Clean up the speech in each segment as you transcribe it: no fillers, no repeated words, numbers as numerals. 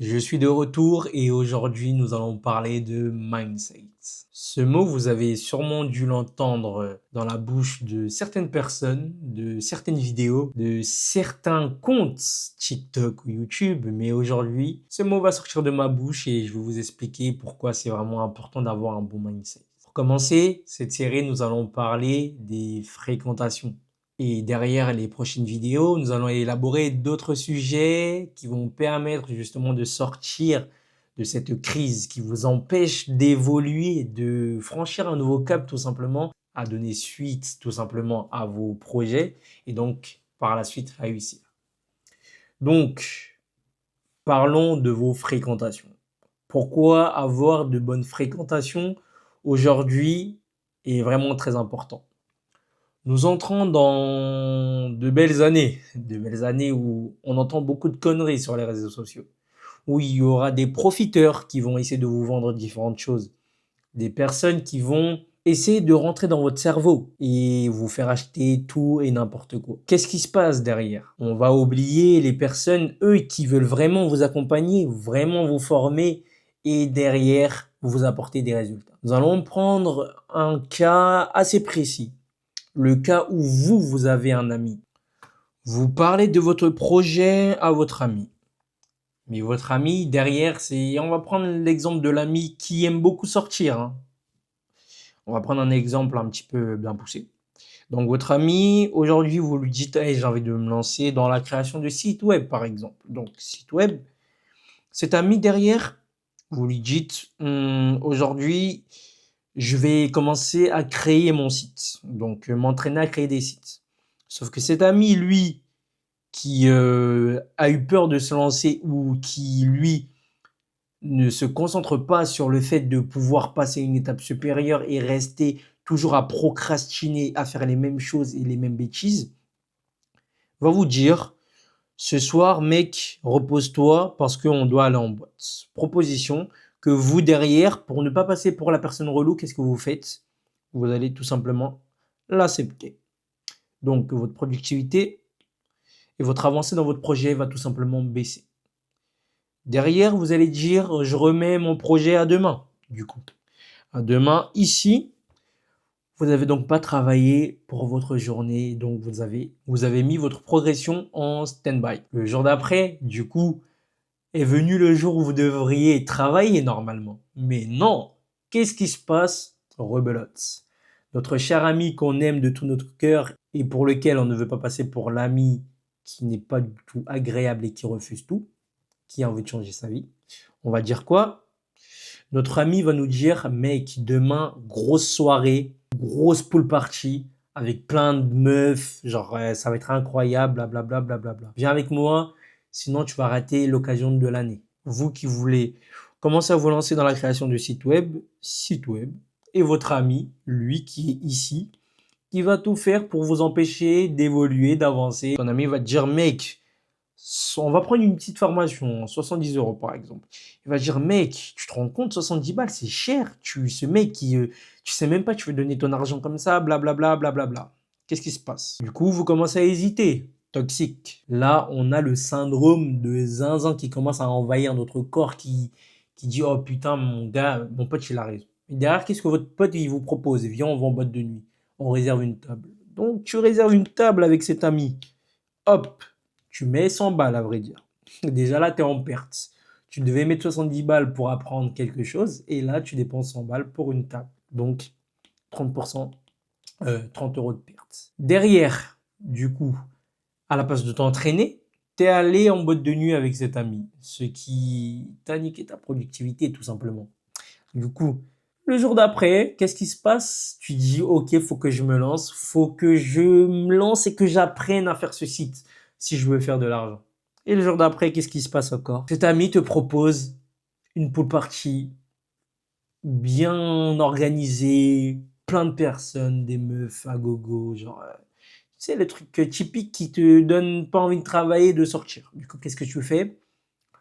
Je suis de retour et aujourd'hui nous allons parler de mindset. Ce mot, vous avez sûrement dû l'entendre dans la bouche de certaines personnes, de certaines vidéos, de certains comptes TikTok ou YouTube, mais aujourd'hui, ce mot va sortir de ma bouche et je vais vous expliquer pourquoi c'est vraiment important d'avoir un bon mindset. Pour commencer, cette série, nous allons parler des fréquentations. Et derrière les prochaines vidéos, nous allons élaborer d'autres sujets qui vont permettre justement de sortir de cette crise qui vous empêche d'évoluer, de franchir un nouveau cap tout simplement, à donner suite tout simplement à vos projets et donc par la suite réussir. Donc, parlons de vos fréquentations. Pourquoi avoir de bonnes fréquentations aujourd'hui est vraiment très important. Nous entrons dans de belles années où on entend beaucoup de conneries sur les réseaux sociaux, où il y aura des profiteurs qui vont essayer de vous vendre différentes choses, des personnes qui vont essayer de rentrer dans votre cerveau et vous faire acheter tout et n'importe quoi. Qu'est-ce qui se passe derrière? On va oublier les personnes, eux, qui veulent vraiment vous accompagner, vraiment vous former et derrière vous apporter des résultats. Nous allons prendre un cas assez précis. Le cas où vous avez un ami. Vous parlez de votre projet à votre ami. Mais votre ami, derrière, on va prendre l'exemple de l'ami qui aime beaucoup sortir, hein. On va prendre un exemple un petit peu bien poussé. Donc, votre ami, aujourd'hui, vous lui dites, hey, j'ai envie de me lancer dans la création de sites web, par exemple. Donc, site web. Cet ami derrière, vous lui dites, aujourd'hui, je vais commencer à créer mon site. Donc, m'entraîner à créer des sites. Sauf que cet ami, lui, qui a eu peur de se lancer ou qui, lui, ne se concentre pas sur le fait de pouvoir passer une étape supérieure et rester toujours à procrastiner, à faire les mêmes choses et les mêmes bêtises, va vous dire, ce soir, mec, repose-toi parce qu'on doit aller en boîte. Proposition que vous, derrière, pour ne pas passer pour la personne relou, qu'est-ce que vous faites? Vous allez tout simplement l'accepter. Donc, votre productivité et votre avancée dans votre projet va tout simplement baisser. Derrière, vous allez dire, je remets mon projet à demain, du coup. À demain, ici, vous n'avez donc pas travaillé pour votre journée, donc vous avez mis votre progression en stand-by. Le jour d'après, du coup, est venu le jour où vous devriez travailler normalement. Mais non, qu'est-ce qui se passe? Rebelote. Notre cher ami qu'on aime de tout notre cœur et pour lequel on ne veut pas passer pour l'ami qui n'est pas du tout agréable et qui refuse tout, qui a envie de changer sa vie. On va dire quoi? Notre ami va nous dire, mec, demain, grosse soirée, grosse pool party, avec plein de meufs, genre, ça va être incroyable, blablabla, blablabla. Viens avec moi, sinon tu vas rater l'occasion de l'année. Vous qui voulez commencer à vous lancer dans la création de site web, et votre ami, lui qui est ici, qui va tout faire pour vous empêcher d'évoluer, d'avancer. Ton ami va te dire, mec, on va prendre une petite formation, 70 euros par exemple. Il va dire, mec, tu te rends compte, 70 balles, c'est cher. Ce mec qui, tu sais même pas, tu veux donner ton argent comme ça, blablabla, blablabla. Qu'est-ce qui se passe? Du coup, vous commencez à hésiter. Toxique. Là, on a le syndrome de zinzin qui commence à envahir notre corps, qui dit, oh putain, mon gars, mon pote, il a raison. Et derrière, qu'est-ce que votre pote, il vous propose? Viens, on va en boîte de nuit. On réserve une table. Donc, tu réserves une table avec cet ami. Hop, tu mets 100 balles à vrai dire. Déjà là, tu es en perte. Tu devais mettre 70 balles pour apprendre quelque chose et là, tu dépenses 100 balles pour une table. Donc, 30%, 30 euros de perte. Derrière, du coup, à la place de t'entraîner, tu es allé en boîte de nuit avec cet ami, ce qui t'a niqué ta productivité tout simplement. Du coup, le jour d'après, qu'est-ce qui se passe? Tu dis, OK, faut que je me lance, faut que je me lance et que j'apprenne à faire ce site si je veux faire de l'argent. Et le jour d'après, qu'est-ce qui se passe encore? Cet ami te propose une pool party bien organisée, plein de personnes, des meufs à gogo, genre, tu sais, le truc typique qui te donne pas envie de travailler, de sortir. Du coup, qu'est-ce que tu fais?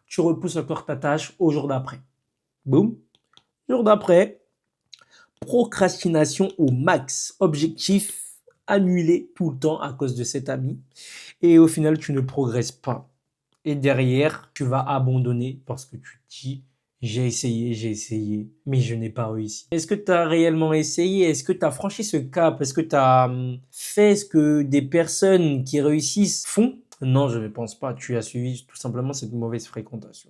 Tu repousses encore ta tâche au jour d'après. Boum. Jour d'après, procrastination au max. Objectif annulé tout le temps à cause de cet ami. Et au final, tu ne progresses pas. et derrière, tu vas abandonner parce que tu te dis, j'ai essayé, mais je n'ai pas réussi. Est-ce que tu as réellement essayé? Est-ce que tu as franchi ce cap? Est-ce que tu as fait ce que des personnes qui réussissent font? Non, je ne pense pas. Tu as suivi tout simplement cette mauvaise fréquentation.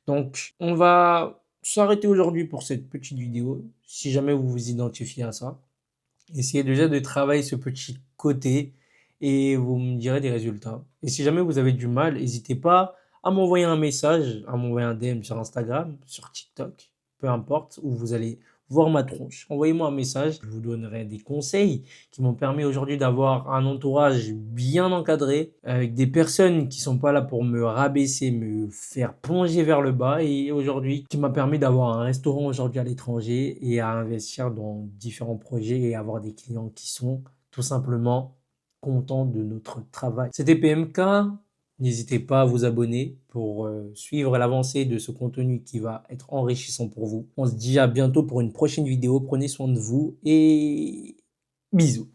Donc, on va s'arrêter aujourd'hui pour cette petite vidéo. Si jamais vous vous identifiez à ça, essayez déjà de travailler ce petit côté et vous me direz des résultats. Et si jamais vous avez du mal, n'hésitez pas à m'envoyer un message, à m'envoyer un DM sur Instagram, sur TikTok, peu importe, où vous allez voir ma tronche. Envoyez-moi un message, je vous donnerai des conseils qui m'ont permis aujourd'hui d'avoir un entourage bien encadré, avec des personnes qui sont pas là pour me rabaisser, me faire plonger vers le bas, et aujourd'hui qui m'a permis d'avoir un restaurant aujourd'hui à l'étranger et à investir dans différents projets et avoir des clients qui sont tout simplement contents de notre travail. C'était PMK. N'hésitez pas à vous abonner pour suivre l'avancée de ce contenu qui va être enrichissant pour vous. On se dit à bientôt pour une prochaine vidéo. Prenez soin de vous et bisous.